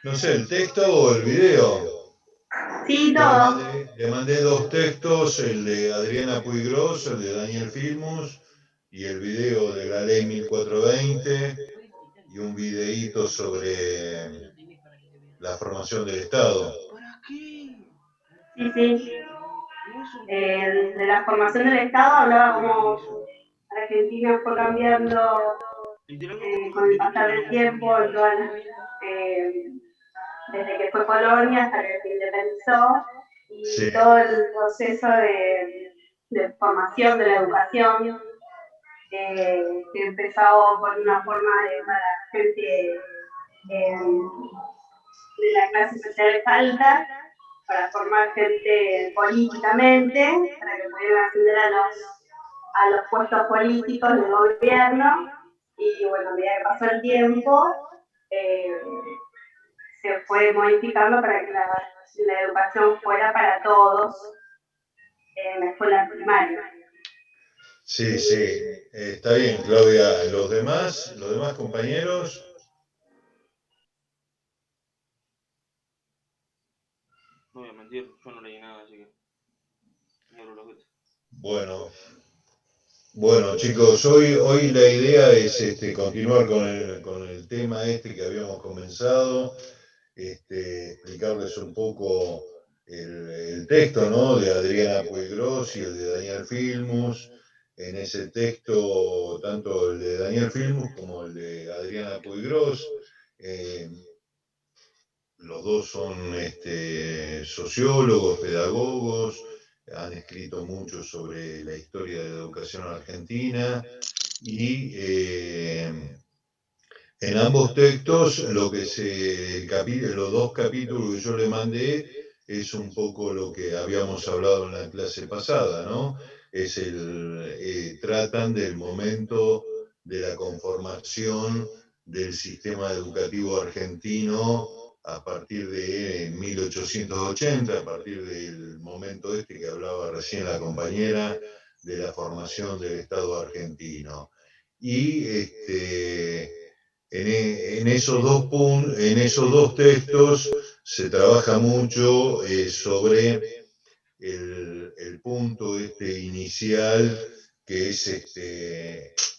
No sé, el texto o el video. Sí, Yo le todo. mandé, le mandé dos textos, el de Adriana Puigros, el de Daniel Filmus, y el video de la ley 1420, y un videíto sobre la formación del Estado. Sí, sí. De la formación del Estado hablaba como Argentina fue cambiando con el pasar del tiempo en todas las, eh, desde que fue colonia hasta que se independizó Sí, y todo el proceso de formación de la educación que empezó por una forma para gente de la clase social alta, para formar gente políticamente, para que pudieran acceder a los puestos políticos del gobierno. Y bueno, a medida que pasó el tiempo, eh, se fue modificando para que la educación fuera para todos en la escuela primaria. sí, sí. Está bien, Claudia. Los demás compañeros, No voy a mentir, yo no leí nada, así que me abro los dedos. bueno, bueno, chicos, hoy la idea es continuar con el tema que habíamos comenzado, explicarles un poco el texto, ¿no? De Adriana Puigros y el de Daniel Filmus. En ese texto, tanto el de Daniel Filmus como el de Adriana Puigros, eh, los dos son sociólogos, pedagogos, han escrito mucho sobre la historia de la educación argentina y en ambos textos los dos capítulos que yo le mandé es un poco lo que habíamos hablado en la clase pasada, ¿no? Tratan del momento de la conformación del sistema educativo argentino a partir de 1880, a partir del momento que hablaba recién la compañera, de la formación del Estado argentino. Y en esos dos textos se trabaja mucho sobre el punto inicial, que es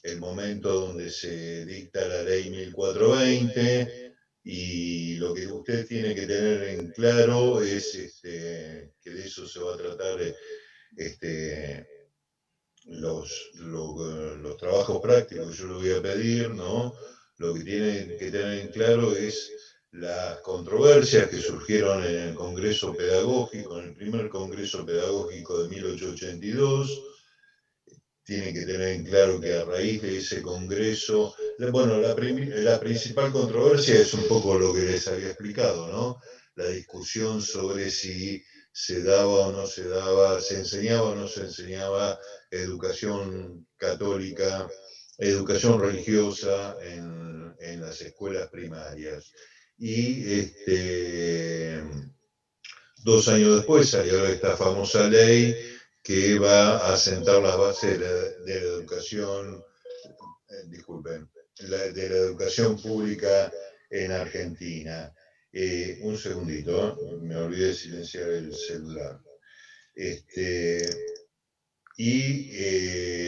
el momento donde se dicta la ley 1420, y lo que usted tiene que tener en claro es que de eso se va a tratar este, los trabajos prácticos. Yo le voy a pedir, ¿no? Lo que tienen que tener en claro es las controversias que surgieron en el Congreso Pedagógico, en el primer Congreso Pedagógico de 1882. Tienen que tener en claro que a raíz de ese Congreso, bueno, la principal controversia es un poco lo que les había explicado, ¿no? La discusión sobre si se daba o no se daba, se enseñaba o no se enseñaba educación católica, educación religiosa en las escuelas primarias. Y 2 años después salió esta famosa ley que va a sentar las bases de la educación, disculpen, de la educación pública en Argentina. Un segundito, me olvidé de silenciar el celular. Este,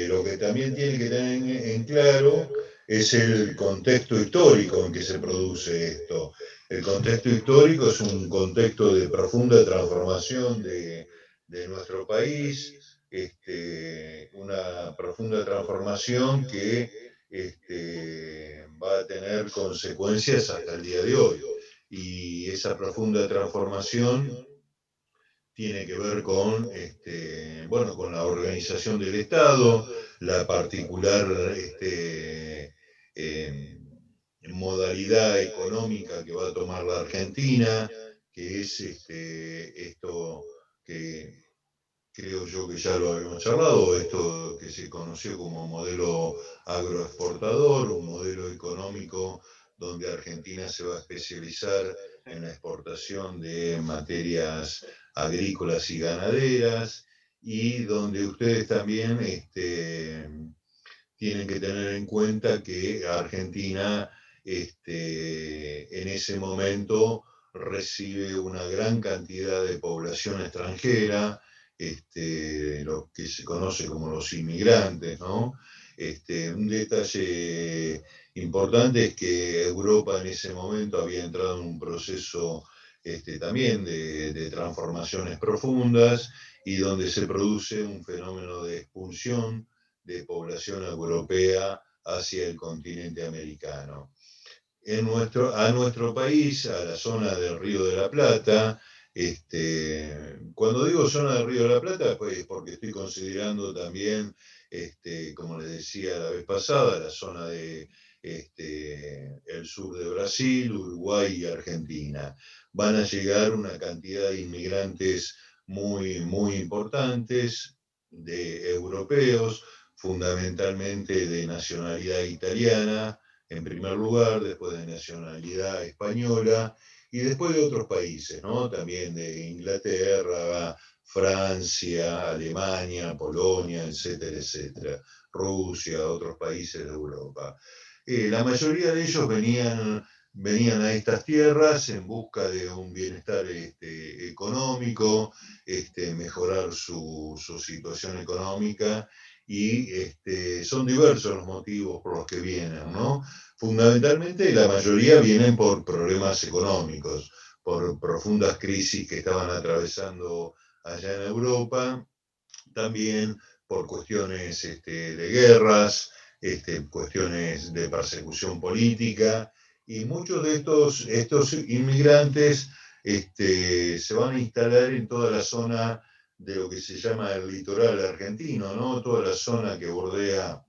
lo que también tiene que tener en claro es el contexto histórico en que se produce esto. El contexto histórico es un contexto de profunda transformación de nuestro país, una profunda transformación que va a tener consecuencias hasta el día de hoy. Y esa profunda transformación tiene que ver bueno, con la organización del Estado, la particular modalidad económica que va a tomar la Argentina, que es esto que creo yo que ya lo habíamos charlado, esto que se conoció como modelo agroexportador, un modelo económico donde Argentina se va a especializar en la exportación de materias agrícolas y ganaderas, y donde ustedes también tienen que tener en cuenta que Argentina en ese momento recibe una gran cantidad de población extranjera, lo que se conoce como los inmigrantes, ¿no? Un detalle importante es que Europa en ese momento había entrado en un proceso también de transformaciones profundas y donde se produce un fenómeno de expulsión de población europea hacia el continente americano. A nuestro país, a la zona del Río de la Plata, cuando digo zona del Río de la Plata, pues porque estoy considerando también, como les decía la vez pasada, la zona de el sur de Brasil, Uruguay y Argentina. Van a llegar una cantidad de inmigrantes muy, muy importantes, de europeos, fundamentalmente de nacionalidad italiana, en primer lugar, después de nacionalidad española y después de otros países, ¿no? También de Inglaterra, Francia, Alemania, Polonia, etcétera, etcétera, Rusia, otros países de Europa. La mayoría de ellos venían a estas tierras en busca de un bienestar económico, mejorar su situación económica y son diversos los motivos por los que vienen, ¿no? Fundamentalmente la mayoría vienen por problemas económicos, por profundas crisis que estaban atravesando allá en Europa, también por cuestiones de guerras, cuestiones de persecución política, y muchos de estos inmigrantes se van a instalar en toda la zona de lo que se llama el litoral argentino, ¿no? Toda la zona que bordea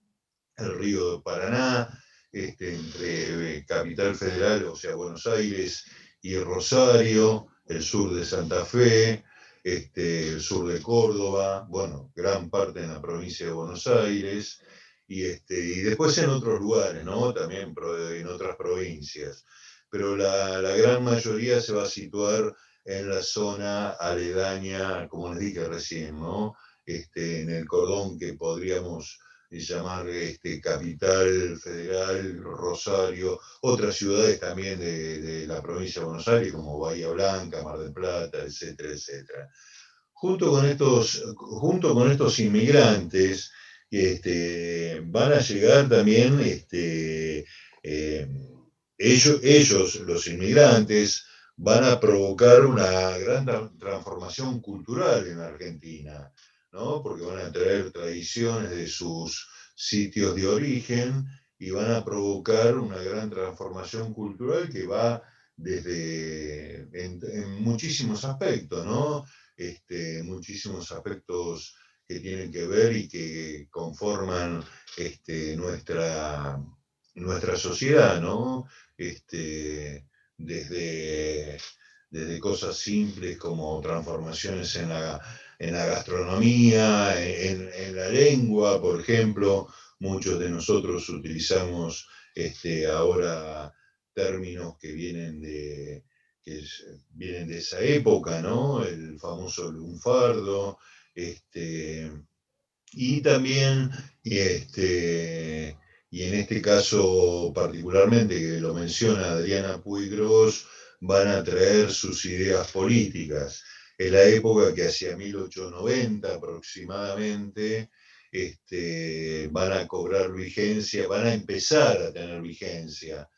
el río Paraná, entre Capital Federal, o sea, Buenos Aires y Rosario, el sur de Santa Fe, el sur de Córdoba, bueno, gran parte en la provincia de Buenos Aires, y después en otros lugares, ¿no? También en otras provincias. Pero la gran mayoría se va a situar en la zona aledaña, como les dije recién, ¿no? En el cordón que podríamos llamar Capital Federal, Rosario, otras ciudades también de la provincia de Buenos Aires, como Bahía Blanca, Mar del Plata, etcétera, etcétera. Junto con estos inmigrantes, van a llegar también ellos, los inmigrantes, van a provocar una gran transformación cultural en Argentina, ¿no? Porque van a traer tradiciones de sus sitios de origen y van a provocar una gran transformación cultural que va en muchísimos aspectos, ¿no? Muchísimos aspectos que tienen que ver y que conforman nuestra sociedad, ¿no? Desde, desde cosas simples como transformaciones en la gastronomía, en la lengua, por ejemplo. Muchos de nosotros utilizamos ahora términos que vienen vienen de esa época, ¿no? El famoso lunfardo, y también, y en este caso particularmente que lo menciona Adriana Puigros, van a traer sus ideas políticas. Es la época que hacia 1890 aproximadamente van a cobrar vigencia, van a empezar a tener vigencia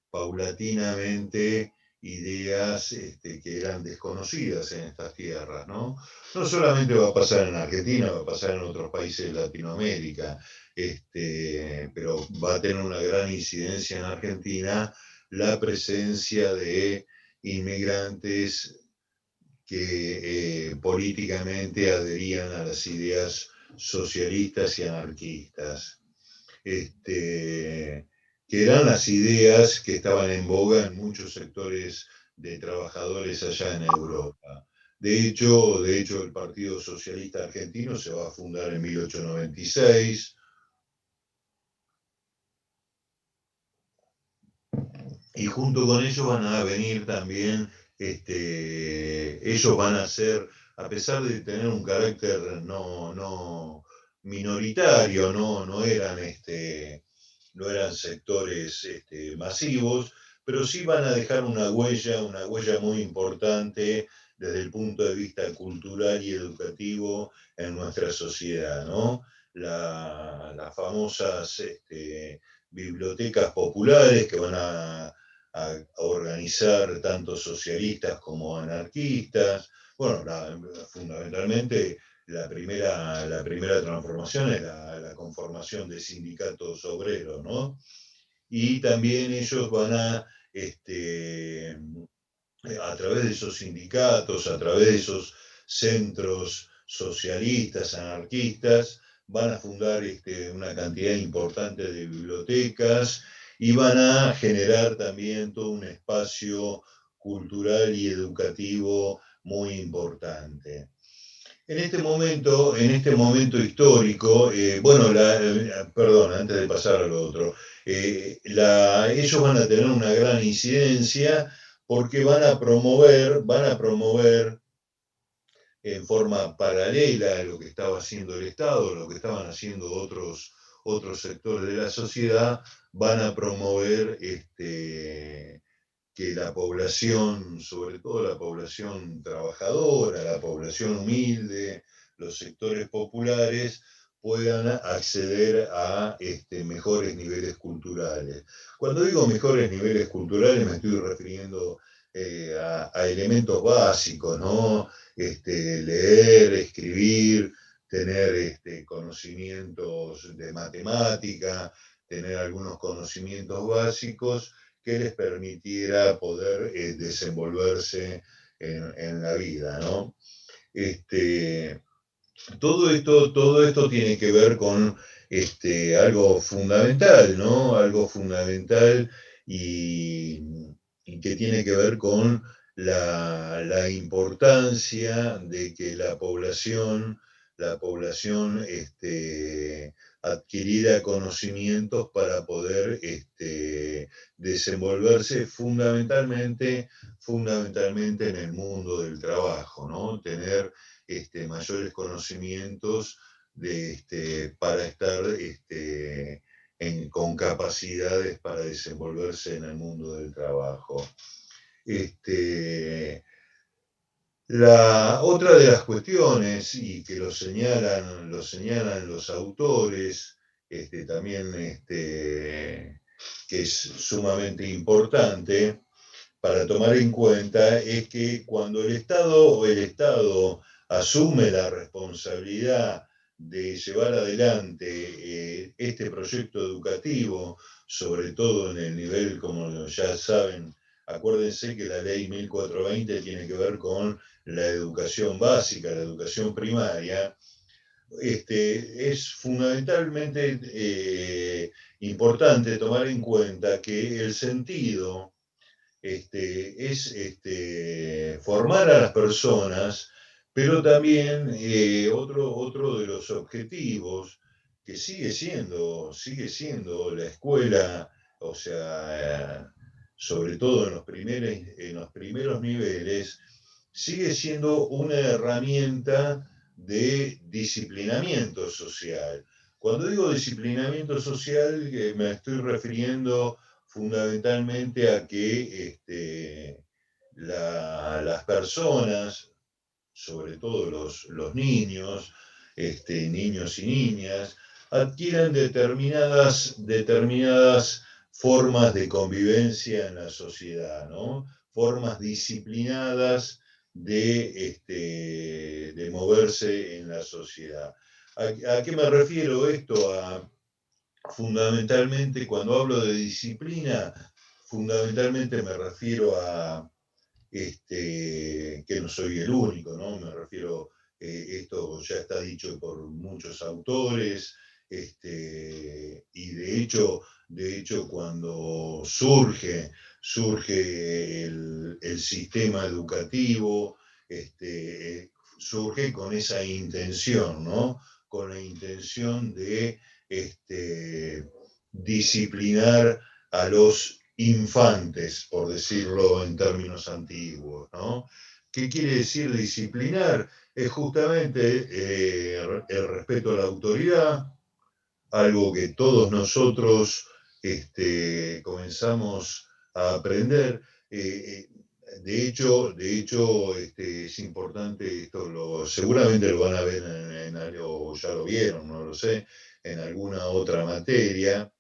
paulatinamente ideas que eran desconocidas en estas tierras, ¿no? No solamente va a pasar en Argentina, va a pasar en otros países de Latinoamérica, pero va a tener una gran incidencia en Argentina la presencia de inmigrantes que políticamente adherían a las ideas socialistas y anarquistas. Que eran las ideas que estaban en boga en muchos sectores de trabajadores allá en Europa. De hecho, el Partido Socialista Argentino se va a fundar en 1896. Y junto con ellos van a venir también, ellos van a ser, a pesar de tener un carácter no minoritario, no eran no eran sectores masivos, pero sí van a dejar una huella muy importante desde el punto de vista cultural y educativo en nuestra sociedad, ¿no? Las famosas bibliotecas populares que van a organizar tanto socialistas como anarquistas. Bueno, fundamentalmente la primera transformación es la conformación de sindicatos obreros, ¿no? Y también ellos van a través de esos sindicatos, a través de esos centros socialistas, anarquistas, van a fundar una cantidad importante de bibliotecas y van a generar también todo un espacio cultural y educativo muy importante. En este momento histórico, perdón, antes de pasar a lo otro, ellos van a tener una gran incidencia porque van a promover en forma paralela a lo que estaba haciendo el Estado, lo que estaban haciendo otros sectores de la sociedad, van a promover que la población, sobre todo la población trabajadora, la población humilde, los sectores populares, puedan acceder a mejores niveles culturales. Cuando digo mejores niveles culturales me estoy refiriendo a elementos básicos, ¿no? Leer, escribir, tener conocimientos de matemática, tener algunos conocimientos básicos que les permitiera poder desenvolverse en la vida, ¿no? Todo esto tiene que ver con algo fundamental, ¿no? Algo fundamental y, y que tiene que ver con la importancia de que la población adquiriera conocimientos para poder desenvolverse fundamentalmente en el mundo del trabajo, ¿no? Tener mayores conocimientos para estar con capacidades para desenvolverse en el mundo del trabajo. La otra de las cuestiones, y que lo señalan los autores, también que es sumamente importante para tomar en cuenta, es que cuando el Estado asume la responsabilidad de llevar adelante este proyecto educativo, sobre todo en el nivel, como ya saben, acuérdense que la ley 1420 tiene que ver con la educación básica, la educación primaria. Es fundamentalmente importante tomar en cuenta que el sentido es formar a las personas, pero también otro de los objetivos que sigue siendo la escuela, o sea, sobre todo en los primeros niveles, sigue siendo una herramienta de disciplinamiento social. Cuando digo disciplinamiento social, me estoy refiriendo fundamentalmente a que las personas, sobre todo los niños, niños y niñas, adquieran determinadas formas de convivencia en la sociedad, ¿no? Formas disciplinadas de moverse en la sociedad. ¿A qué me refiero esto? Fundamentalmente, cuando hablo de disciplina, fundamentalmente me refiero a que no soy el único, ¿no? Me refiero, esto ya está dicho por muchos autores, y de hecho cuando surge el sistema educativo, surge con esa intención, ¿no? Con la intención de disciplinar a los infantes, por decirlo en términos antiguos, ¿no? ¿Qué quiere decir disciplinar? Es justamente el respeto a la autoridad, algo que todos nosotros comenzamos a aprender. De hecho, es importante, seguramente lo van a ver en algo, ya lo vieron, no lo sé, en alguna otra materia.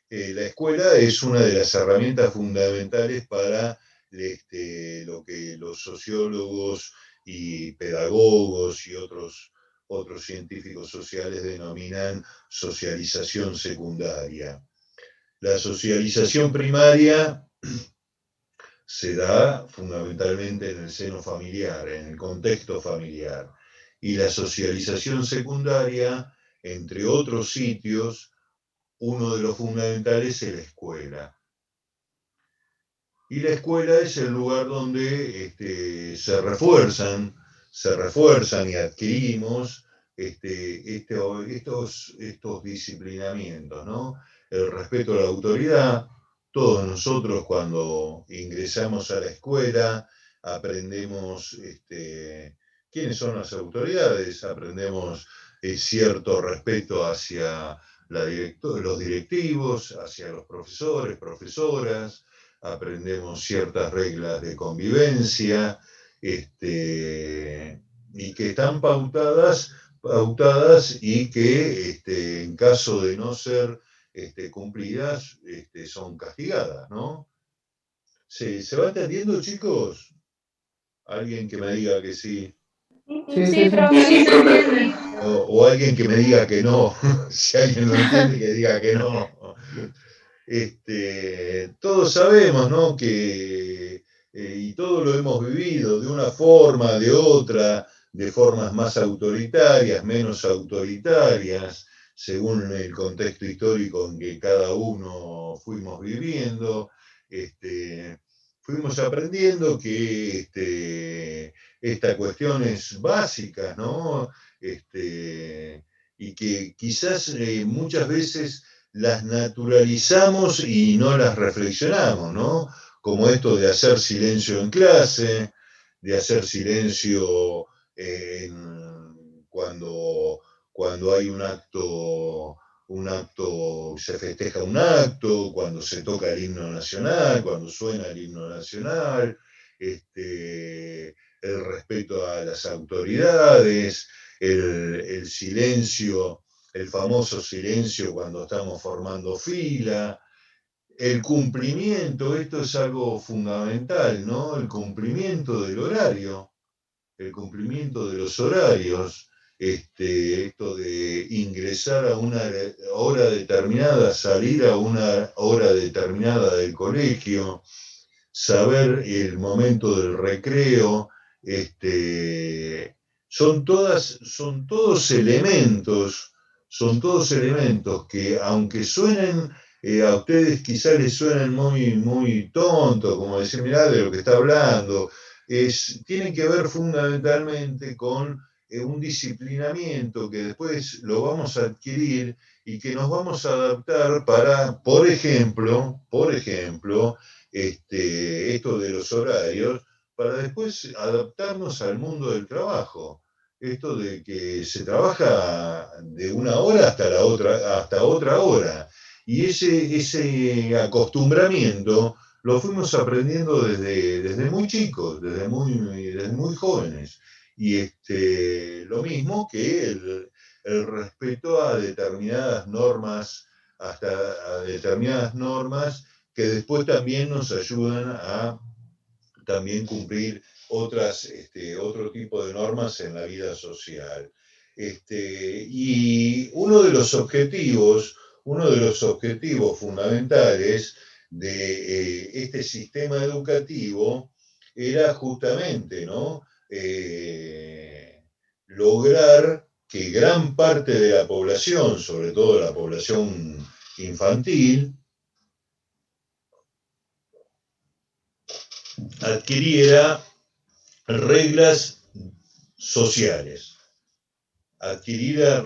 La escuela es una de las herramientas fundamentales para lo que los sociólogos y pedagogos y otros científicos sociales denominan socialización secundaria. La socialización primaria se da fundamentalmente en el seno familiar, en el contexto familiar. Y la socialización secundaria, entre otros sitios, uno de los fundamentales es la escuela. Y la escuela es el lugar donde se refuerzan y adquirimos estos disciplinamientos, ¿no? El respeto a la autoridad. Todos nosotros cuando ingresamos a la escuela aprendemos quiénes son las autoridades, aprendemos cierto respeto hacia los directivos, hacia los profesores, profesoras, aprendemos ciertas reglas de convivencia, y que están pautadas y que en caso de no ser cumplidas, son castigadas, ¿no? ¿Se va entendiendo, chicos? Alguien que me diga que sí. Sí, profe, sí se entiende. O alguien que me diga que no. Si alguien lo entiende, que diga que no. Todos sabemos, ¿no? Que, y todos lo hemos vivido de una forma, de otra, de formas más autoritarias, menos autoritarias, según el contexto histórico en que cada uno fuimos viviendo. Fuimos aprendiendo que estas cuestiones básicas, ¿no? Y que quizás muchas veces las naturalizamos y no las reflexionamos, ¿no? Como esto de hacer silencio en clase, de hacer silencio cuando hay un acto, se festeja un acto, cuando se toca el himno nacional, cuando suena el himno nacional, el respeto a las autoridades, el silencio, el famoso silencio cuando estamos formando fila, el cumplimiento, esto es algo fundamental, ¿no? El cumplimiento del horario, el cumplimiento de los horarios, esto de ingresar a una hora determinada, salir a una hora determinada del colegio, saber el momento del recreo, son todos elementos que, aunque suenen a ustedes, quizás les suenen muy, muy tontos, como decir, mirá de lo que está hablando, tienen que ver fundamentalmente con un disciplinamiento que después lo vamos a adquirir y que nos vamos a adaptar para, por ejemplo, esto de los horarios, para después adaptarnos al mundo del trabajo. Esto de que se trabaja de una hora hasta otra hora. Y ese acostumbramiento lo fuimos aprendiendo desde muy chicos, desde muy jóvenes. Y lo mismo que el respeto a determinadas normas, que después también nos ayudan a también cumplir otro tipo de normas en la vida social. Y uno de los objetivos fundamentales de este sistema educativo era justamente, ¿no? Lograr que gran parte de la población, sobre todo la población infantil, adquiriera reglas sociales, adquiriera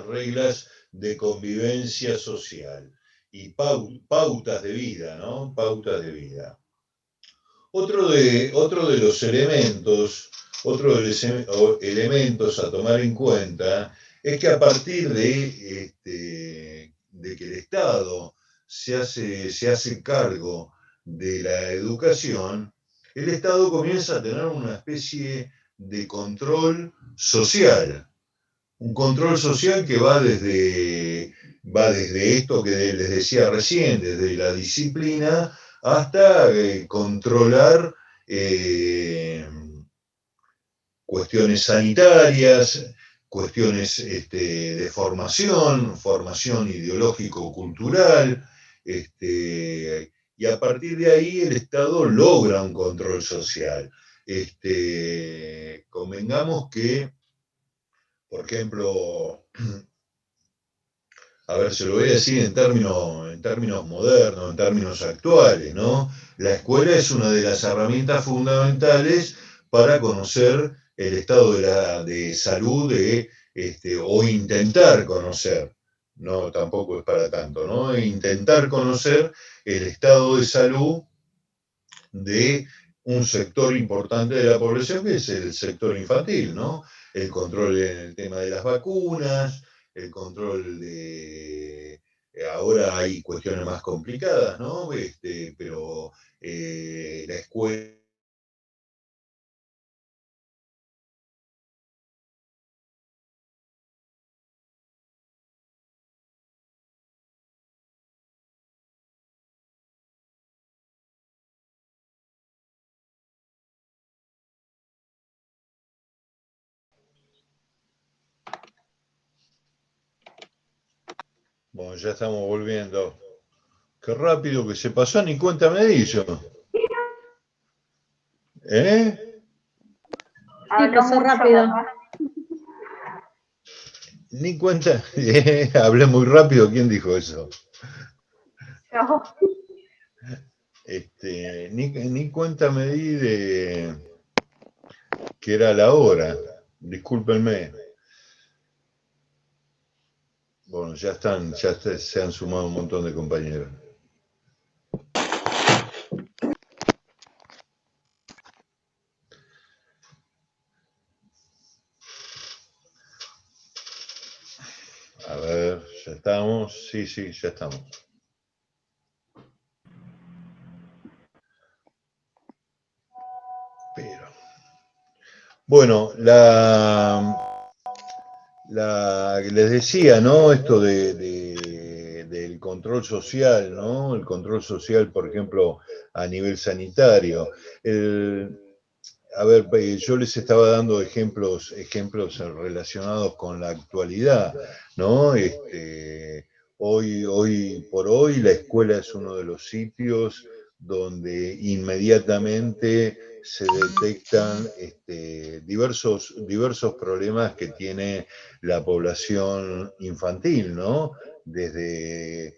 reglas de convivencia social y pautas de vida, ¿no? Pautas de vida. Otro de los elementos a tomar en cuenta es que a partir de de que el Estado se hace cargo de la educación, el Estado comienza a tener una especie de control social. Un control social que va desde esto que les decía recién, desde la disciplina hasta controlar cuestiones sanitarias, cuestiones de formación ideológico-cultural, y a partir de ahí el Estado logra un control social. Convengamos que, por ejemplo, a ver, se lo voy a decir en términos modernos, en términos actuales, ¿no? La escuela es una de las herramientas fundamentales para conocer el estado de salud o intentar conocer, no tampoco es para tanto, ¿no? Intentar conocer el estado de salud de un sector importante de la población, que es el sector infantil, ¿no? El control en el tema de las vacunas, el control de... Ahora hay cuestiones más complicadas, ¿no? Pero la escuela... Bueno, ya estamos volviendo. Qué rápido que se pasó, ni cuenta me di yo. ¿Eh? Sí, pasó rápido. Ni cuenta. Hablé muy rápido, ¿quién dijo eso? Yo. Ni cuenta me di de que era la hora. Discúlpenme. Bueno, se han sumado un montón de compañeros. A ver, ya estamos. Sí, ya estamos. Pero. Bueno, les decía, ¿no? Esto del control social, ¿no? El control social, por ejemplo, a nivel sanitario. A ver, yo les estaba dando ejemplos relacionados con la actualidad, ¿no? Hoy por hoy la escuela es uno de los sitios donde inmediatamente se detectan diversos problemas que tiene la población infantil, ¿no? Desde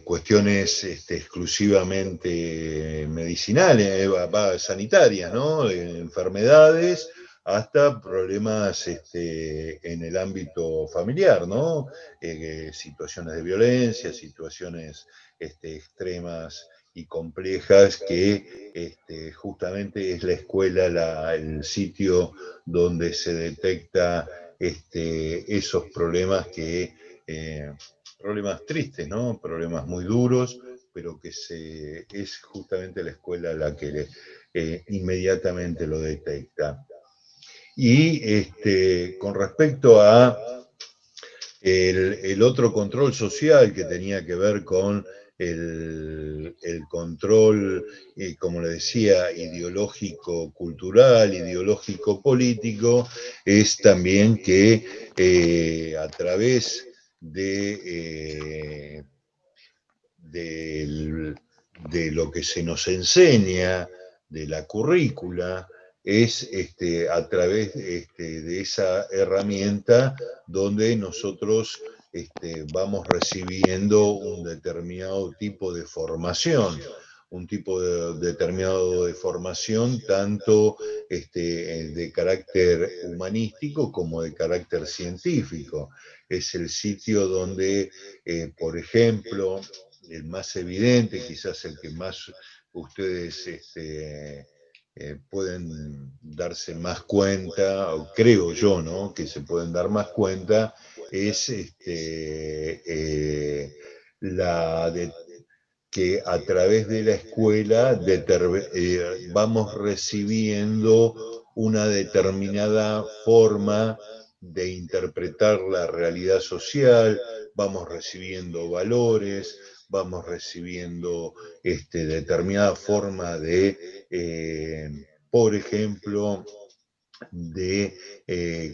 cuestiones exclusivamente medicinales, sanitarias, ¿no? De enfermedades, hasta problemas en el ámbito familiar, ¿no? Situaciones de violencia, situaciones extremas y complejas que justamente es la escuela el sitio donde se detecta esos problemas problemas tristes, ¿no? Problemas muy duros, pero que es justamente la escuela la que inmediatamente lo detecta. Y con respecto a el otro control social que tenía que ver con el control, como le decía, ideológico-cultural, ideológico-político, es también que a través de lo que se nos enseña, de la currícula, es a través de esa herramienta donde nosotros vamos recibiendo un determinado tipo de formación, determinado de formación, tanto de carácter humanístico como de carácter científico. Es el sitio donde, por ejemplo, el más evidente, quizás el que más ustedes pueden darse más cuenta, o creo yo, ¿no? Que se pueden dar más cuenta, es que a través de la escuela vamos recibiendo una determinada forma de interpretar la realidad social, vamos recibiendo valores, vamos recibiendo determinada forma de, por ejemplo, de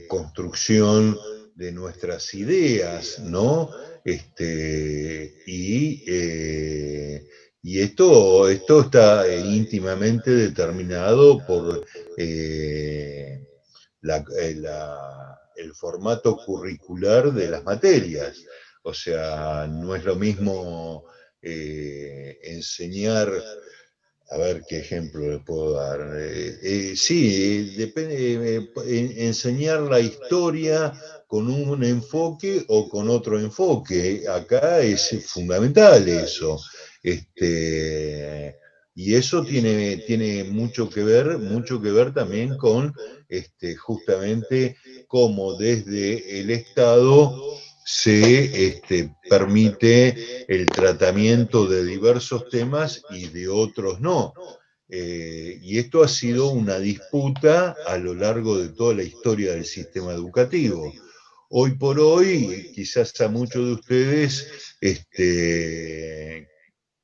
construcción de nuestras ideas, ¿no? Y esto está íntimamente determinado por el formato curricular de las materias. O sea, no es lo mismo enseñar. A ver qué ejemplo le puedo dar. Sí, depende, enseñar la historia con un enfoque o con otro enfoque. Acá es fundamental eso. Y eso tiene mucho que ver también con justamente cómo desde el Estado se permite el tratamiento de diversos temas y de otros no. Y esto ha sido una disputa a lo largo de toda la historia del sistema educativo. Hoy por hoy, quizás a muchos de ustedes,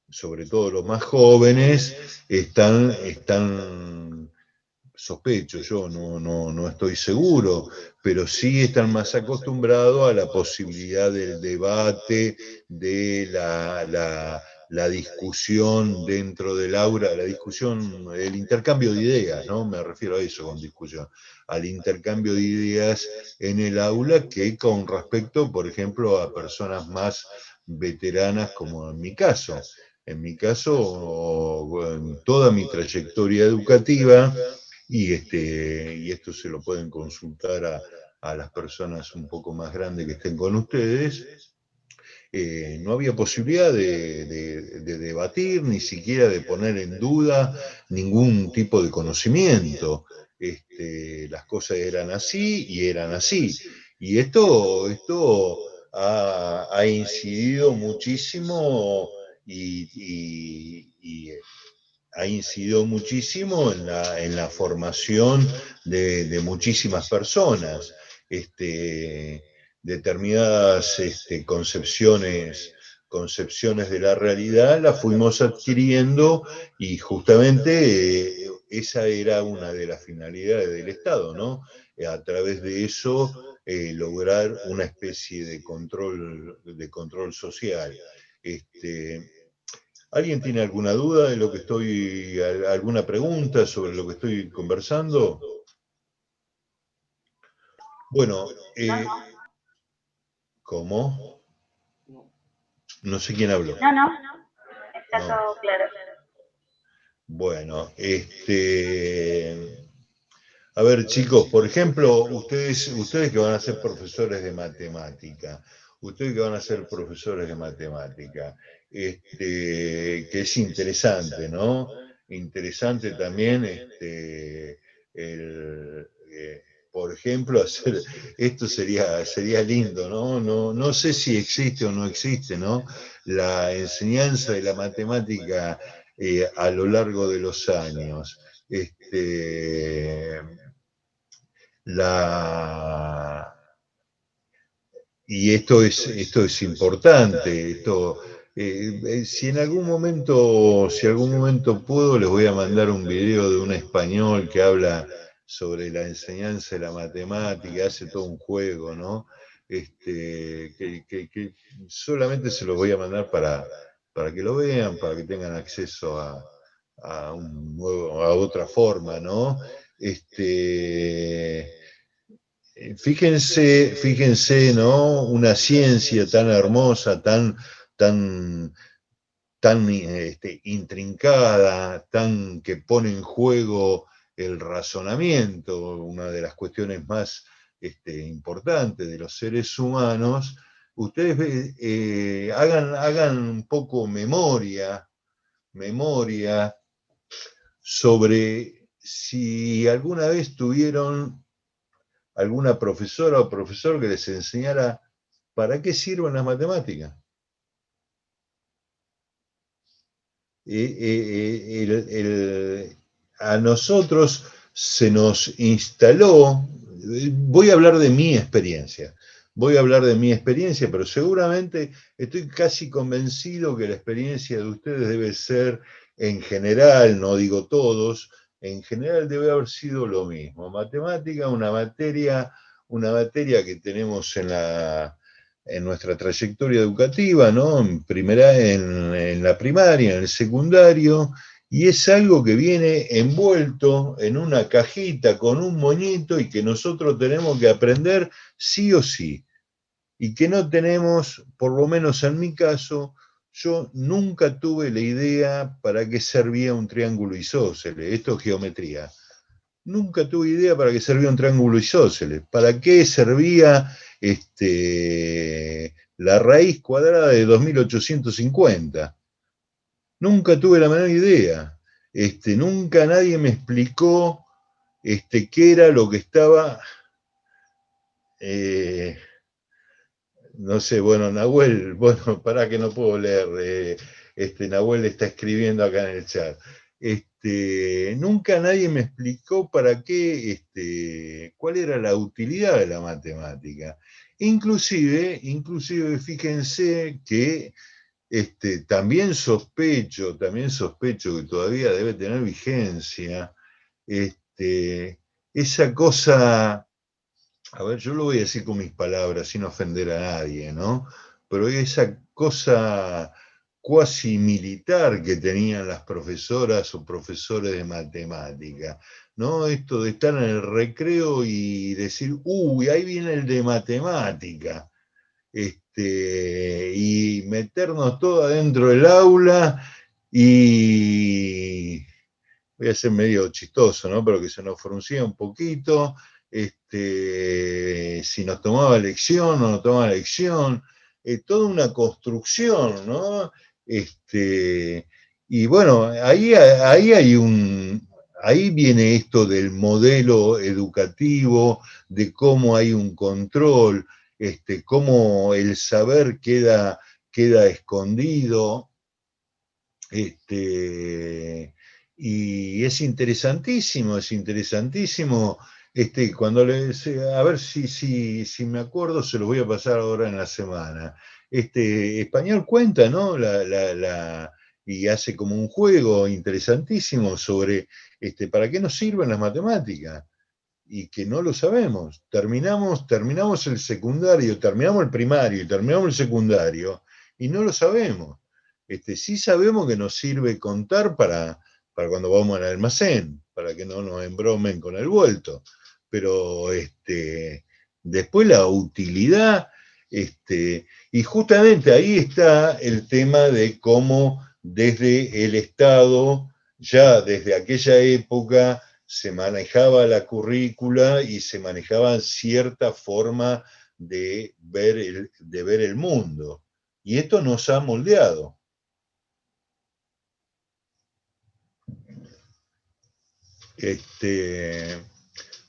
sobre todo los más jóvenes, están sospecho, yo no estoy seguro, pero sí están más acostumbrados a la posibilidad del debate, de la discusión dentro del aula, la discusión, el intercambio de ideas, ¿no? Me refiero a eso con discusión, al intercambio de ideas en el aula que con respecto, por ejemplo, a personas más veteranas como en mi caso. En mi caso, en toda mi trayectoria educativa, y esto se lo pueden consultar a las personas un poco más grandes que estén con ustedes, no había posibilidad de debatir, ni siquiera de poner en duda ningún tipo de conocimiento. Las cosas eran así y eran así. Y esto ha incidido muchísimo y ha incidido muchísimo en la formación de muchísimas personas. Determinadas concepciones de la realidad las fuimos adquiriendo y justamente esa era una de las finalidades del Estado, ¿no? A través de eso lograr una especie de control social. ¿Alguien tiene alguna duda de lo que alguna pregunta sobre lo que estoy conversando? Bueno, ¿cómo? No sé quién habló. No, está No. todo claro. Bueno, a ver, chicos, por ejemplo, ustedes que van a ser profesores de matemática, que es interesante, ¿no? Interesante también, por ejemplo, esto sería lindo, ¿no? No sé si existe o no existe, ¿no? La enseñanza de la matemática a lo largo de los años. Y esto es importante. Si algún momento puedo, les voy a mandar un video de un español que habla sobre la enseñanza de la matemática, hace todo un juego, ¿no? Que solamente se los voy a mandar para que lo vean, para que tengan acceso a otra forma, ¿no? Fíjense, ¿no? Una ciencia tan hermosa, tan intrincada, que pone en juego el razonamiento, una de las cuestiones más importantes de los seres humanos. Ustedes hagan un poco memoria sobre si alguna vez tuvieron alguna profesora o profesor que les enseñara ¿para qué sirven las matemáticas? A nosotros se nos instaló, voy a hablar de mi experiencia, pero seguramente estoy casi convencido que la experiencia de ustedes debe ser, en general, no digo todos, en general debe haber sido lo mismo. Matemática, una materia que tenemos en nuestra trayectoria educativa, ¿no? En la primaria, en el secundario, y es algo que viene envuelto en una cajita con un moñito y que nosotros tenemos que aprender sí o sí. Y que no tenemos, por lo menos en mi caso, yo nunca tuve la idea para qué servía un triángulo isósceles. Esto es geometría. Nunca tuve idea para qué servía un triángulo isósceles. ¿Para qué servía la raíz cuadrada de 2850? Nunca tuve la menor idea. Nunca nadie me explicó qué era lo que estaba... no sé, bueno, Nahuel, bueno, pará que no puedo leer, Nahuel está escribiendo acá en el chat. Nunca nadie me explicó para qué, cuál era la utilidad de la matemática. Inclusive, fíjense que también sospecho que todavía debe tener vigencia, esa cosa... A ver, yo lo voy a decir con mis palabras, sin ofender a nadie, ¿no? Pero esa cosa cuasi militar que tenían las profesoras o profesores de matemática, ¿no? Esto de estar en el recreo y decir, uy, ahí viene el de matemática, y meternos todo adentro del aula y voy a ser medio chistoso, ¿no? Pero que se nos fruncía un poquito, si nos tomaba lección o no tomaba lección, toda una construcción, ¿no? Y bueno, ahí viene esto del modelo educativo, de cómo hay un control, cómo el saber queda escondido, y es interesantísimo, cuando a ver si me acuerdo, se los voy a pasar ahora en la semana. Español cuenta, ¿no? Y hace como un juego interesantísimo sobre para qué nos sirven las matemáticas, y que no lo sabemos. Terminamos el secundario, terminamos el primario y terminamos el secundario, y no lo sabemos. Sí sabemos que nos sirve contar para cuando vamos al almacén, para que no nos embromen con el vuelto. Pero después la utilidad, y justamente ahí está el tema de cómo desde el Estado, ya desde aquella época, se manejaba la currícula y se manejaba cierta forma de ver el mundo. Y esto nos ha moldeado.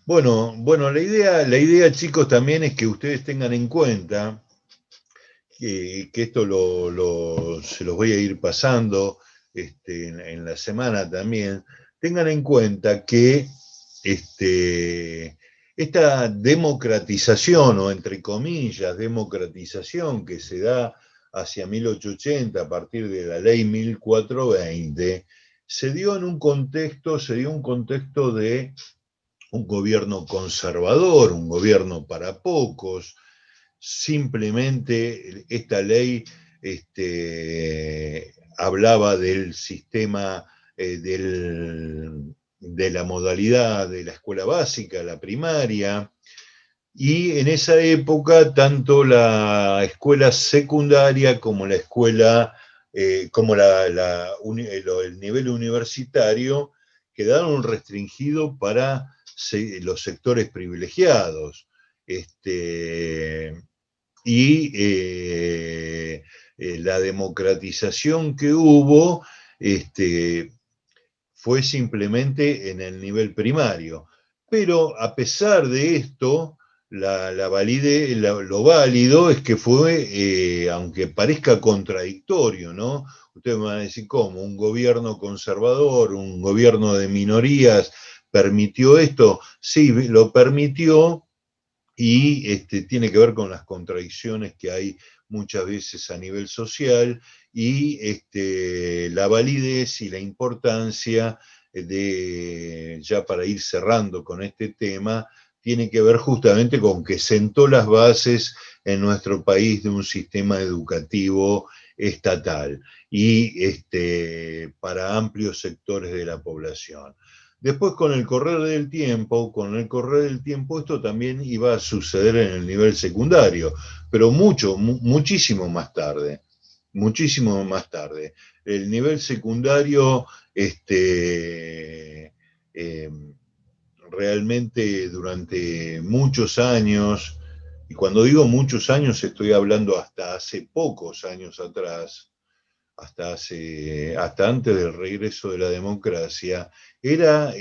Bueno, la idea, chicos, también es que ustedes tengan en cuenta que esto se los voy a ir pasando en la semana también. Tengan en cuenta que esta democratización, o entre comillas, democratización que se da hacia 1880 a partir de la ley 1420, se dio un contexto de un gobierno conservador, un gobierno para pocos. Simplemente esta ley hablaba del sistema de la modalidad de la escuela básica, la primaria, y en esa época tanto la escuela secundaria como la escuela, como el nivel universitario quedaron restringidos para los sectores privilegiados. La democratización que hubo fue simplemente en el nivel primario. Pero a pesar de esto, lo válido es que fue, aunque parezca contradictorio, ¿no? Ustedes me van a decir, ¿cómo? Un gobierno conservador, un gobierno de minorías, ¿permitió esto? Sí, lo permitió, y tiene que ver con las contradicciones que hay muchas veces a nivel social, y la validez y la importancia ya para ir cerrando con este tema, tiene que ver justamente con que sentó las bases en nuestro país de un sistema educativo estatal y para amplios sectores de la población. Después, con el correr del tiempo, esto también iba a suceder en el nivel secundario, pero muchísimo más tarde. Muchísimo más tarde. El nivel secundario, realmente durante muchos años, y cuando digo muchos años estoy hablando hasta hace pocos años atrás, hasta antes del regreso de la democracia, era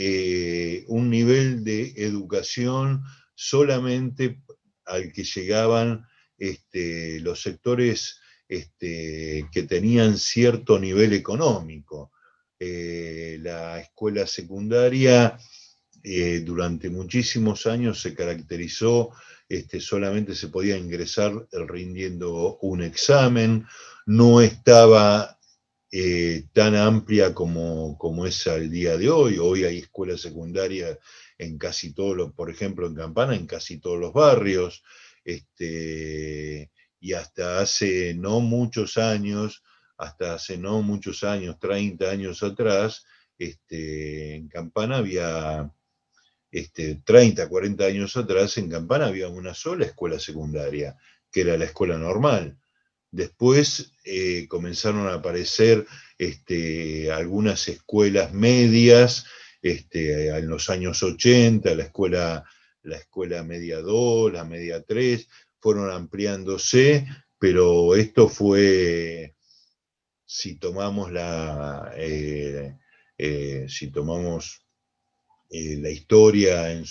un nivel de educación solamente al que llegaban los sectores que tenían cierto nivel económico. La escuela secundaria durante muchísimos años se caracterizó, solamente se podía ingresar rindiendo un examen, no estaba tan amplia como es al día de hoy. Hoy hay escuelas secundarias en casi todos los, por ejemplo en Campana, en casi todos los barrios, y hasta hace no muchos años, 30 años atrás, en Campana había 30, 40 años atrás, en Campana había una sola escuela secundaria, que era la escuela normal. Después comenzaron a aparecer algunas escuelas medias, en los años 80, la escuela media 2, la media 3, fueron ampliándose, pero esto fue, si tomamos la historia en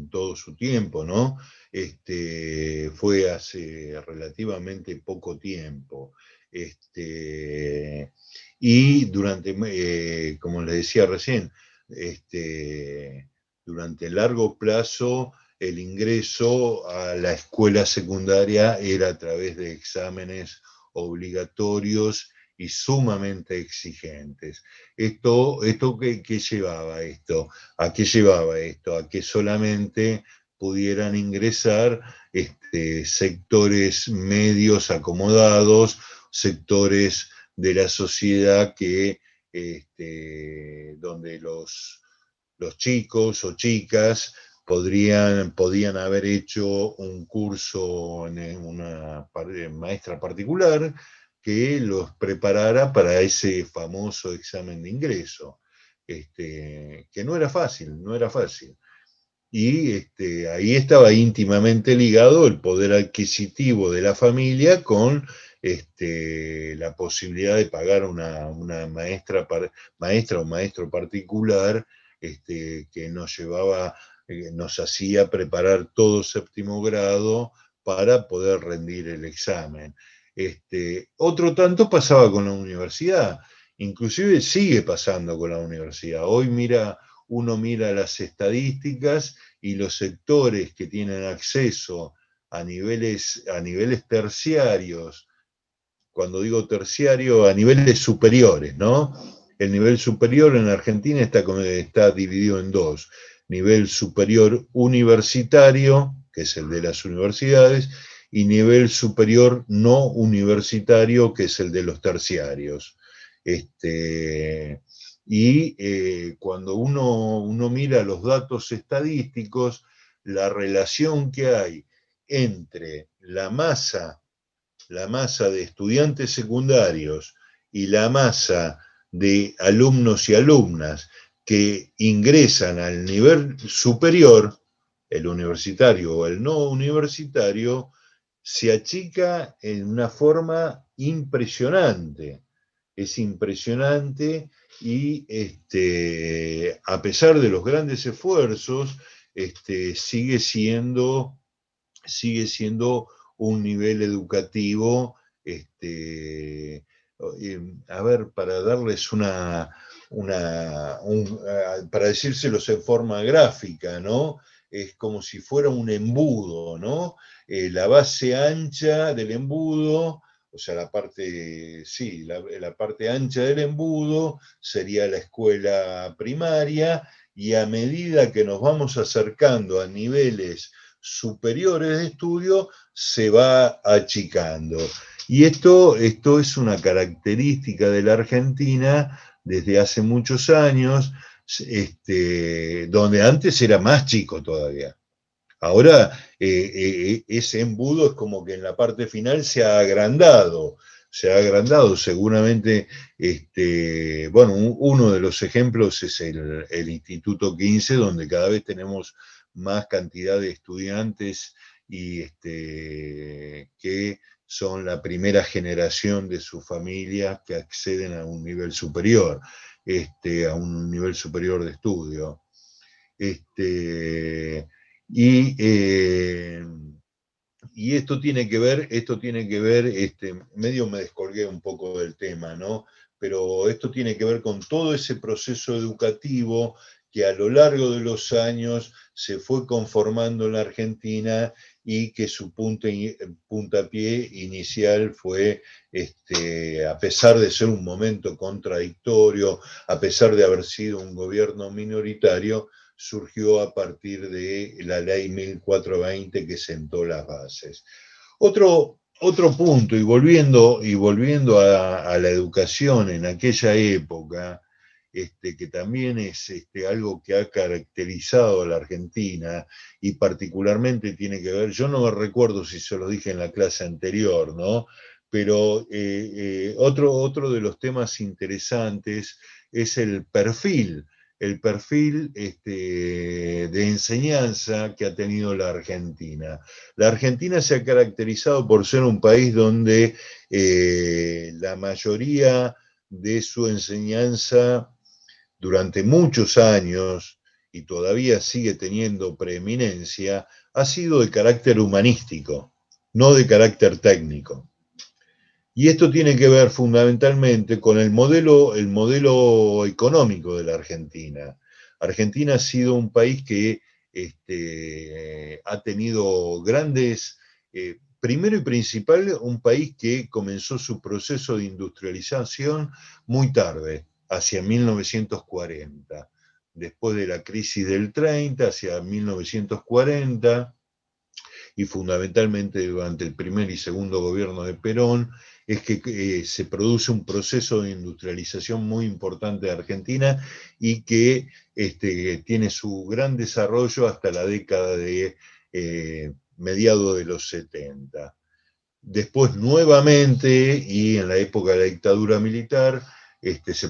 todo su tiempo, ¿no? Fue hace relativamente poco tiempo. Y durante, como les decía recién, durante largo plazo, el ingreso a la escuela secundaria era a través de exámenes obligatorios y sumamente exigentes. ¿Qué llevaba esto? ¿A qué llevaba esto? A que solamente pudieran ingresar sectores medios acomodados, sectores de la sociedad donde los chicos o chicas podían haber hecho un curso en una maestra particular que los preparara para ese famoso examen de ingreso, que no era fácil. Y ahí estaba íntimamente ligado el poder adquisitivo de la familia con la posibilidad de pagar una maestra o maestro particular que nos hacía preparar todo séptimo grado para poder rendir el examen. Otro tanto pasaba con la universidad, inclusive sigue pasando con la universidad. Hoy uno mira las estadísticas y los sectores que tienen acceso a niveles terciarios, cuando digo terciario, a niveles superiores, ¿no? El nivel superior en Argentina está dividido en dos: nivel superior universitario, que es el de las universidades, y nivel superior no universitario, que es el de los terciarios. Cuando uno mira los datos estadísticos, la relación que hay entre la masa de estudiantes secundarios y la masa de alumnos y alumnas que ingresan al nivel superior, el universitario o el no universitario, se achica en una forma impresionante. Es impresionante y a pesar de los grandes esfuerzos, sigue siendo sigue siendo un nivel educativo, a ver, para darles para decírselos en forma gráfica, ¿no? Es como si fuera un embudo, ¿no? La base ancha del embudo, o sea, la parte ancha del embudo sería la escuela primaria, y a medida que nos vamos acercando a niveles superiores de estudio, se va achicando. Y esto es una característica de la Argentina desde hace muchos años, donde antes era más chico todavía. Ahora ese embudo es como que en la parte final se ha agrandado, seguramente, bueno, uno de los ejemplos es el Instituto 15, donde cada vez tenemos más cantidad de estudiantes y que son la primera generación de su familia que acceden a un nivel superior, a un nivel superior de estudio. Y esto tiene que ver, medio me descolgué un poco del tema, ¿no? Pero esto tiene que ver con todo ese proceso educativo que a lo largo de los años se fue conformando en la Argentina y que su puntapié inicial fue, a pesar de ser un momento contradictorio, a pesar de haber sido un gobierno minoritario, surgió a partir de la ley 1420 que sentó las bases. Otro punto, y volviendo a la educación en aquella época, que también es algo que ha caracterizado a la Argentina y particularmente tiene que ver, yo no me recuerdo si se lo dije en la clase anterior, ¿no? Pero otro de los temas interesantes es el perfil de enseñanza que ha tenido la Argentina. La Argentina se ha caracterizado por ser un país donde la mayoría de su enseñanza durante muchos años, y todavía sigue teniendo preeminencia, ha sido de carácter humanístico, no de carácter técnico. Y esto tiene que ver fundamentalmente con el modelo económico de la Argentina. Argentina ha sido un país que ha tenido grandes, primero y principal, un país que comenzó su proceso de industrialización muy tarde, hacia 1940. Después de la crisis del 30, hacia 1940, y fundamentalmente durante el primer y segundo gobierno de Perón, es que se produce un proceso de industrialización muy importante de Argentina y que tiene su gran desarrollo hasta la década de mediados de los 70. Después nuevamente, y en la época de la dictadura militar, se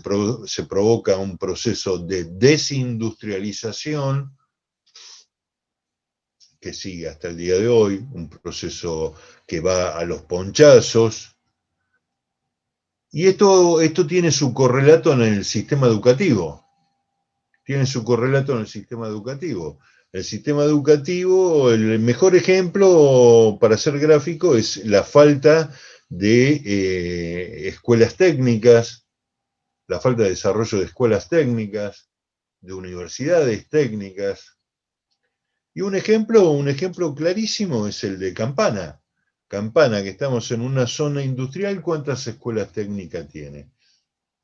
provoca un proceso de desindustrialización que sigue hasta el día de hoy, un proceso que va a los ponchazos. Y esto tiene su correlato en el sistema educativo. El sistema educativo, el mejor ejemplo, para ser gráfico, es la falta de escuelas técnicas, la falta de desarrollo de escuelas técnicas, de universidades técnicas. Y un ejemplo clarísimo es el de Campana. Campana, que estamos en una zona industrial, ¿cuántas escuelas técnicas tiene?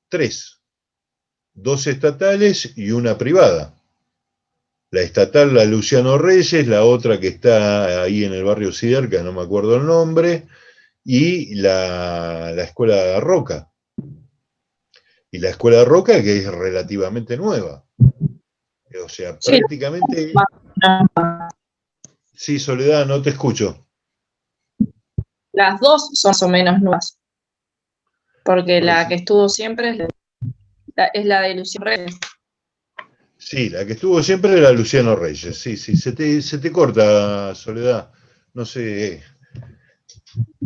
3. 2 estatales y una privada. La estatal, la Luciano Reyes, la otra que está ahí en el barrio Siderca, no me acuerdo el nombre, y la escuela Roca. Y la escuela Roca, que es relativamente nueva. O sea, prácticamente... Sí, Soledad, no te escucho. Las dos son más o menos nuevas. Porque la que estuvo siempre es la de Luciano Reyes. Sí, la que estuvo siempre era Luciano Reyes. Sí, se te corta, Soledad. No sé.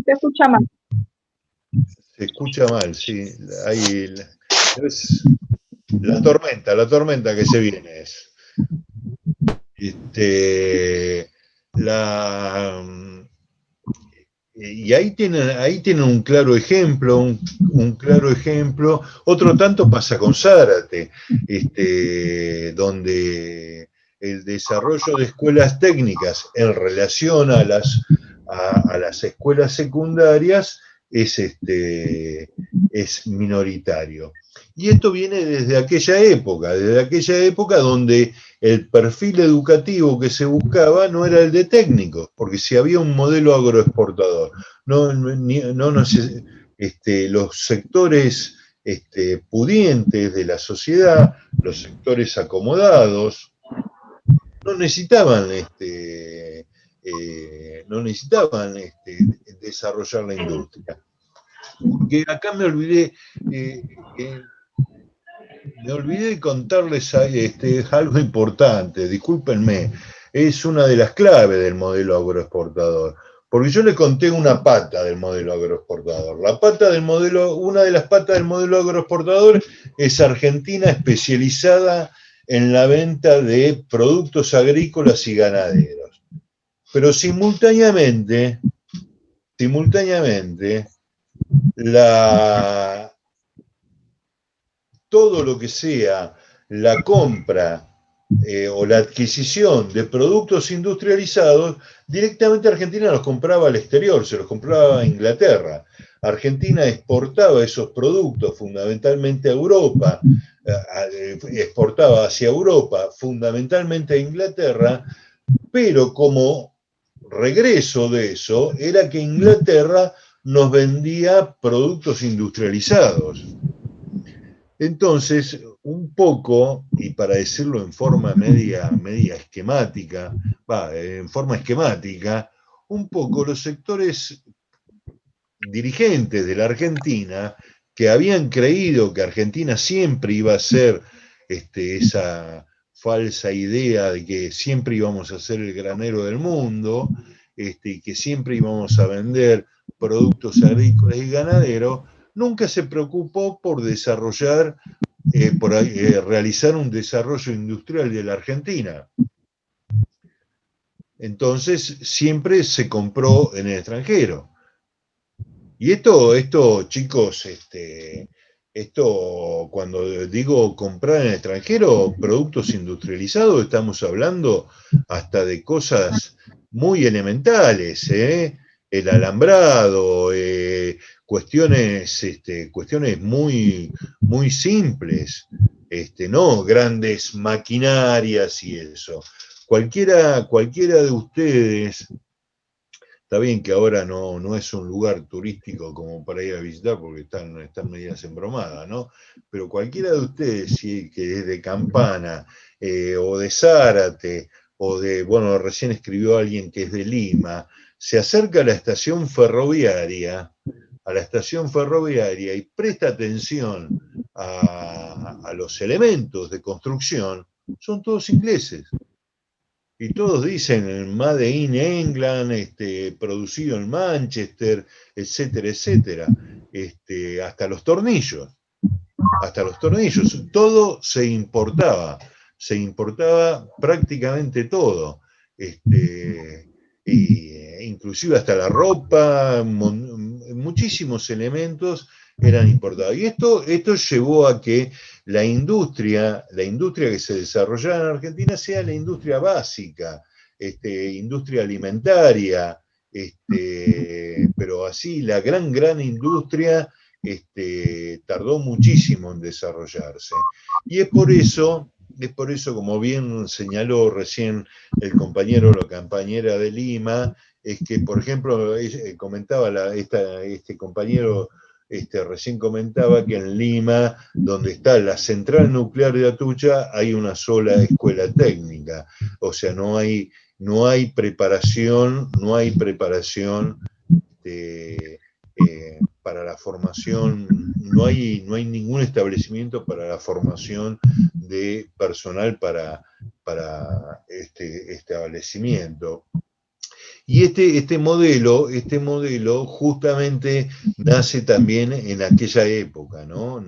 Se escucha mal. Se escucha mal, sí. Hay la tormenta que se viene es. y ahí tienen un claro ejemplo, un claro ejemplo. Otro tanto pasa con Zárate, donde el desarrollo de escuelas técnicas en relación a las escuelas secundarias es minoritario. Y esto viene desde aquella época donde el perfil educativo que se buscaba no era el de técnicos, porque si había un modelo agroexportador, los sectores pudientes de la sociedad, los sectores acomodados, no necesitaban desarrollar la industria. Porque acá me olvidé de contarles algo importante, discúlpenme, es una de las claves del modelo agroexportador, porque yo le conté una pata del modelo agroexportador. Una de las patas del modelo agroexportador es Argentina especializada en la venta de productos agrícolas y ganaderos. Pero simultáneamente, todo lo que sea la compra o la adquisición de productos industrializados, directamente Argentina los compraba al exterior, se los compraba a Inglaterra. Argentina exportaba esos productos fundamentalmente a Europa, exportaba hacia Europa fundamentalmente a Inglaterra, pero como regreso de eso era que Inglaterra nos vendía productos industrializados. Entonces, un poco, y para decirlo en forma media esquemática, un poco los sectores dirigentes de la Argentina, que habían creído que Argentina siempre iba a ser esa falsa idea de que siempre íbamos a ser el granero del mundo, y que siempre íbamos a vender productos agrícolas y ganaderos, nunca se preocupó por desarrollar, realizar un desarrollo industrial de la Argentina. Entonces, siempre se compró en el extranjero. Y esto chicos, cuando digo comprar en el extranjero, productos industrializados, estamos hablando hasta de cosas muy elementales, el alambrado, cuestiones muy, muy simples, no grandes maquinarias y eso. Cualquiera de ustedes, está bien que ahora no es un lugar turístico como para ir a visitar porque están medidas embromadas, ¿no? Pero cualquiera de ustedes, sí, que es de Campana, o de Zárate, o bueno, recién escribió alguien que es de Lima, se acerca a la estación ferroviaria y presta atención a los elementos de construcción, son todos ingleses. Y todos dicen Made in England, producido en Manchester, etcétera, etcétera. Hasta los tornillos. Todo se importaba prácticamente todo. Inclusive hasta la ropa, muchísimos elementos eran importados. Y esto llevó a que la industria que se desarrollara en Argentina sea la industria básica, industria alimentaria, pero así la gran industria tardó muchísimo en desarrollarse. Y es por eso, como bien señaló recién el compañero o la compañera de Lima, es que, por ejemplo, comentaba este compañero, recién comentaba que en Lima, donde está la central nuclear de Atucha, hay una sola escuela técnica. O sea, no hay preparación para la formación, no hay ningún establecimiento para la formación de personal para este establecimiento. Y este modelo justamente nace también en aquella época, ¿no?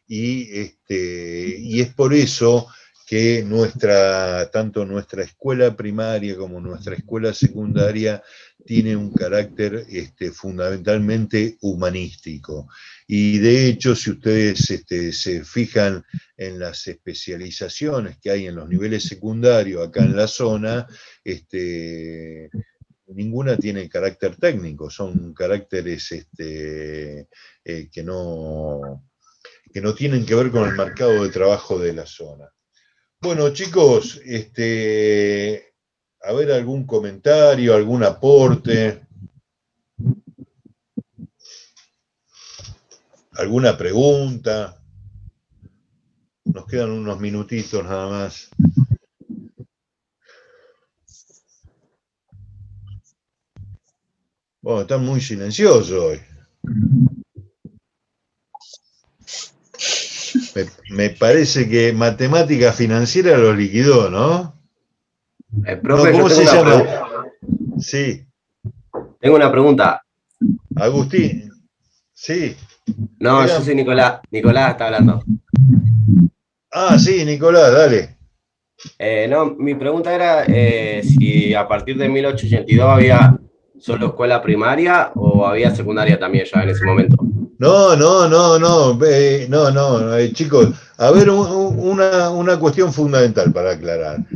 Y es por eso que tanto nuestra escuela primaria como nuestra escuela secundaria tiene un carácter fundamentalmente humanístico. Y de hecho, si ustedes se fijan en las especializaciones que hay en los niveles secundarios acá en la zona, ninguna tiene carácter técnico, son caracteres que no tienen que ver con el mercado de trabajo de la zona. Bueno, chicos, a ver, algún comentario, algún aporte, alguna pregunta. Nos quedan unos minutitos nada más. Bueno, están muy silenciosos hoy. Me parece que matemática financiera los liquidó, ¿no? Profe, no, ¿cómo se llama? Sí. Tengo una pregunta. Agustín. Sí. No, Digan. yo soy Nicolás. Nicolás está hablando. Ah, sí, Nicolás, dale. No, mi pregunta era si a partir de 1882 había solo escuela primaria o había secundaria también ya en ese momento. No, chicos, a ver, una cuestión fundamental para aclarar.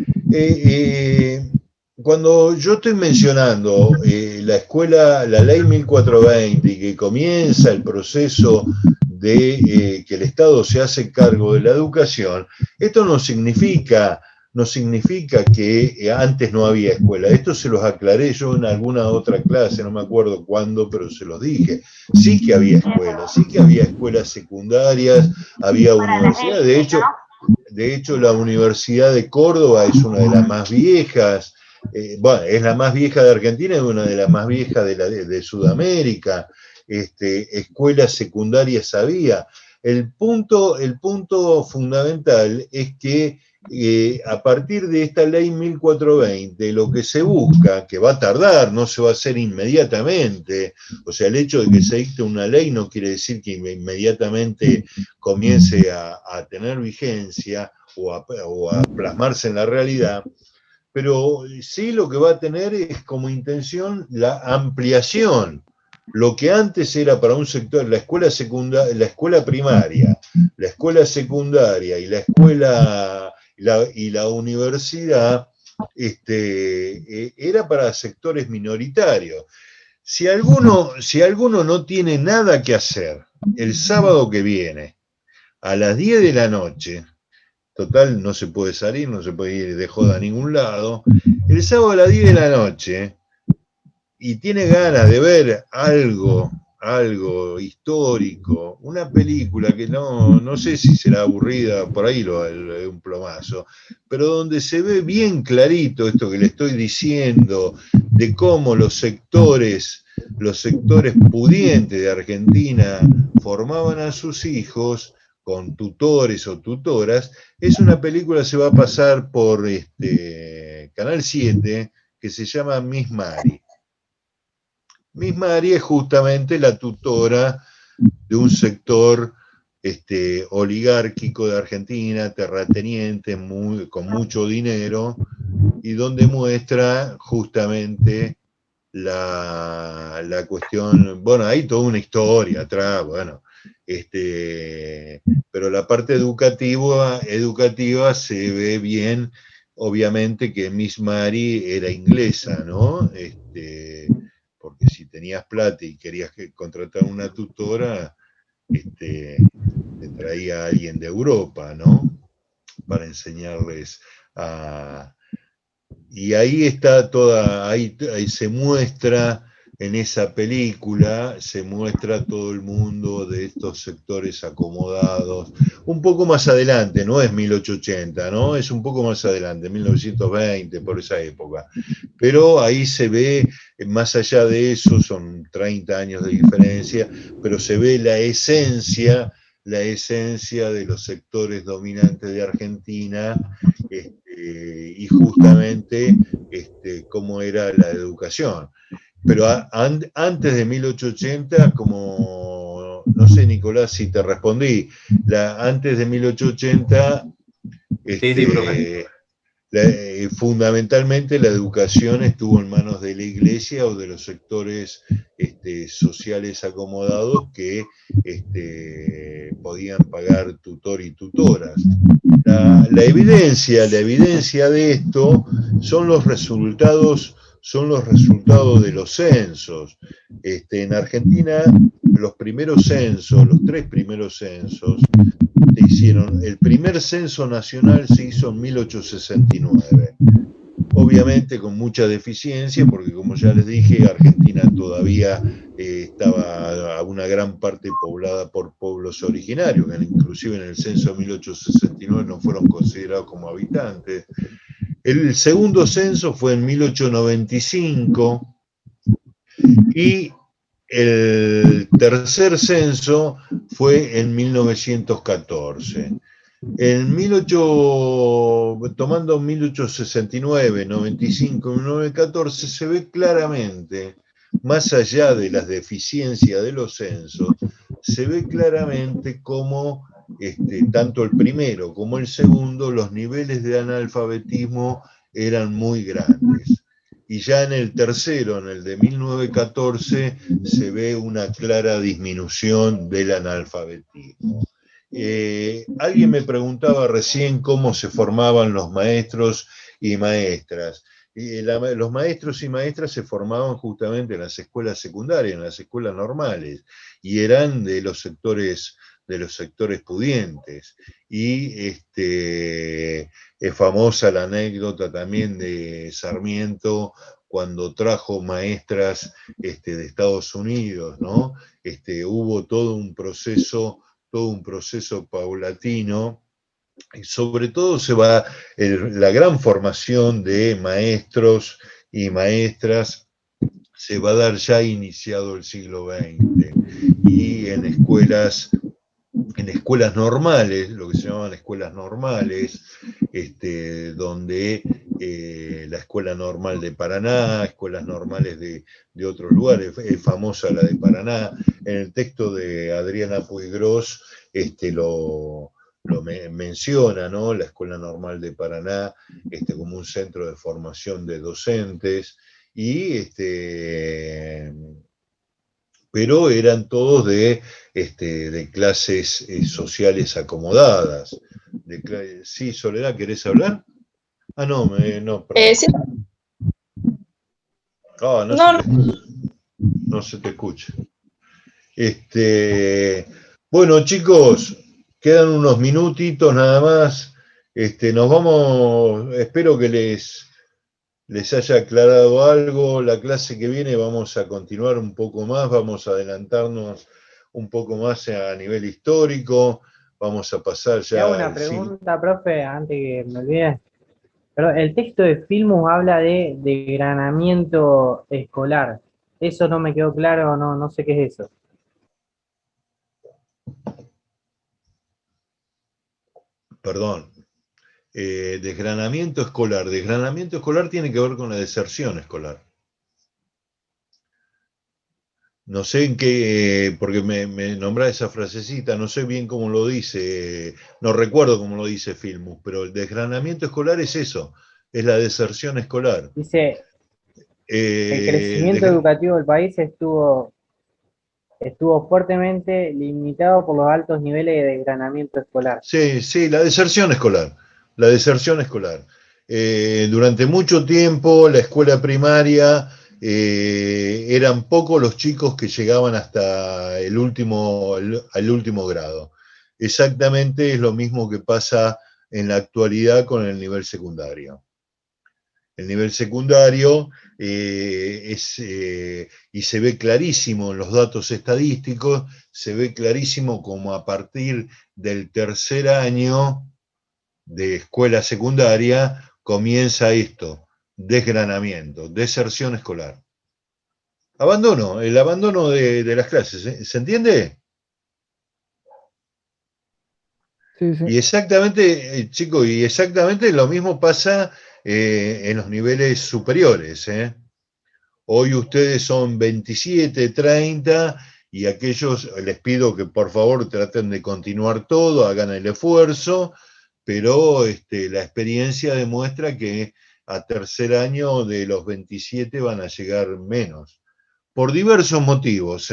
Cuando yo estoy mencionando la ley 1420 y que comienza el proceso de que el Estado se hace cargo de la educación, esto no significa que antes no había escuela. Esto se los aclaré yo en alguna otra clase, no me acuerdo cuándo, pero se los dije. Sí que había escuelas secundarias, había universidades. De hecho, la Universidad de Córdoba es una de las más viejas. Bueno, es la más vieja de Argentina y una de las más viejas de Sudamérica. Escuelas secundarias había. El punto fundamental es que a partir de esta ley 1420, lo que se busca, que va a tardar, no se va a hacer inmediatamente, o sea, el hecho de que se dicte una ley no quiere decir que inmediatamente comience a tener vigencia o a plasmarse en la realidad, pero sí lo que va a tener es como intención la ampliación. Lo que antes era para un sector, la escuela primaria, la escuela secundaria y la universidad, era para sectores minoritarios. Si alguno no tiene nada que hacer el sábado que viene, a las 10 de la noche, total, no se puede salir, no se puede ir de joda a ningún lado, el sábado a las 10 de la noche, y tiene ganas de ver algo histórico, una película que no sé si será aburrida, por ahí un plomazo, pero donde se ve bien clarito esto que le estoy diciendo, de cómo los sectores pudientes de Argentina formaban a sus hijos con tutores o tutoras. Es una película, se va a pasar por Canal 7, que se llama Miss Mari. Miss Mari es justamente la tutora de un sector oligárquico de Argentina, terrateniente, con mucho dinero, y donde muestra justamente la cuestión, bueno, hay toda una historia atrás, bueno, pero la parte educativa se ve bien, obviamente que Miss Mari era inglesa, ¿no? Porque si tenías plata y querías contratar una tutora, te traía a alguien de Europa, ¿no? Para enseñarles a... Y ahí está ahí se muestra, en esa película, se muestra todo el mundo de estos sectores acomodados, un poco más adelante, no es 1880, ¿no? Es un poco más adelante, 1920, por esa época. Pero ahí se ve, más allá de eso, son 30 años de diferencia, pero se ve la esencia de los sectores dominantes de Argentina, y justamente cómo era la educación. Pero antes de 1880, como, no sé, Nicolás, si te respondí, antes de 1880 Sí, profe. Fundamentalmente la educación estuvo en manos de la iglesia o de los sectores sociales acomodados que podían pagar tutor y tutoras. La evidencia de esto son los resultados de los censos. En Argentina, los primeros censos, los 3 primeros censos, se hicieron. El primer censo nacional se hizo en 1869. Obviamente con mucha deficiencia, porque como ya les dije, Argentina todavía estaba a una gran parte poblada por pueblos originarios, que inclusive en el censo de 1869 no fueron considerados como habitantes. El segundo censo fue en 1895 y el tercer censo fue en 1914. Tomando 1869, 95 y 1914, se ve claramente, más allá de las deficiencias de los censos, se ve claramente cómo tanto el primero como el segundo, los niveles de analfabetismo eran muy grandes. Y ya en el tercero, en el de 1914, se ve una clara disminución del analfabetismo. Alguien me preguntaba recién cómo se formaban los maestros y maestras. Los maestros y maestras se formaban justamente en las escuelas secundarias, en las escuelas normales, y eran de los sectores pudientes. Y es famosa la anécdota también de Sarmiento cuando trajo maestras de Estados Unidos, ¿no? Hubo todo un proceso paulatino, y sobre todo la gran formación de maestros y maestras se va a dar ya iniciado el siglo XX, y en escuelas normales, lo que se llamaban escuelas normales, donde la Escuela Normal de Paraná, escuelas normales de otros lugares, es famosa la de Paraná. En el texto de Adriana Puigros lo menciona, ¿no? La Escuela Normal de Paraná como un centro de formación de docentes, y pero eran todos de clases sociales acomodadas. Sí, Soledad, ¿querés hablar? Ah, no, no, perdón. Sí. No se te escucha. Bueno, chicos, quedan unos minutitos nada más. Nos vamos, espero que les haya aclarado algo. La clase que viene vamos a continuar un poco más, vamos a adelantarnos un poco más a nivel histórico, vamos a pasar ya... Te hago una pregunta, profe, antes que me olvide. Pero el texto de Filmus habla de desgranamiento escolar. Eso no me quedó claro, no sé qué es eso. Perdón. Desgranamiento escolar. Desgranamiento escolar tiene que ver con la deserción escolar. No sé en qué, porque me nombrá esa frasecita, no sé bien cómo lo dice, no recuerdo cómo lo dice Filmus, pero el desgranamiento escolar es eso, es la deserción escolar. Dice, el crecimiento educativo del país estuvo fuertemente limitado por los altos niveles de desgranamiento escolar. Sí, la deserción escolar. La deserción escolar. Durante mucho tiempo la escuela primaria eran pocos los chicos que llegaban hasta el último grado. Exactamente es lo mismo que pasa en la actualidad con el nivel secundario. El nivel secundario y se ve clarísimo en los datos estadísticos, se ve clarísimo como a partir del tercer año de escuela secundaria comienza esto, desgranamiento, deserción escolar. El abandono de las clases, ¿se entiende? Sí. Y exactamente, chicos, y exactamente lo mismo pasa en los niveles superiores. Hoy ustedes son 27, 30, y aquellos les pido que por favor traten de continuar todo, hagan el esfuerzo, pero la experiencia demuestra que a tercer año de los 27 van a llegar menos, por diversos motivos,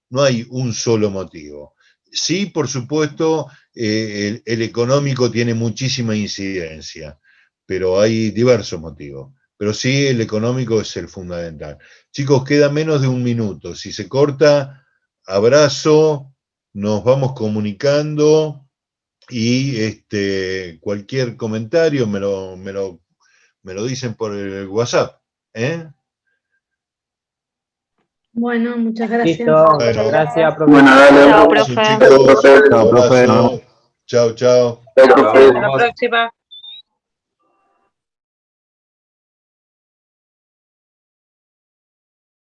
no hay un solo motivo. Sí, por supuesto, el económico tiene muchísima incidencia, pero hay diversos motivos. Pero sí, el económico es el fundamental. Chicos, queda menos de un minuto. Si se corta, abrazo, nos vamos comunicando y cualquier comentario me lo dicen por el WhatsApp. Bueno, muchas gracias. Listo, Bueno. gracias, profe. Bueno, dale. Chao, Abrazo, profe. chicos. Chao, profe. Abrazo. Chao, chao. Hasta la próxima.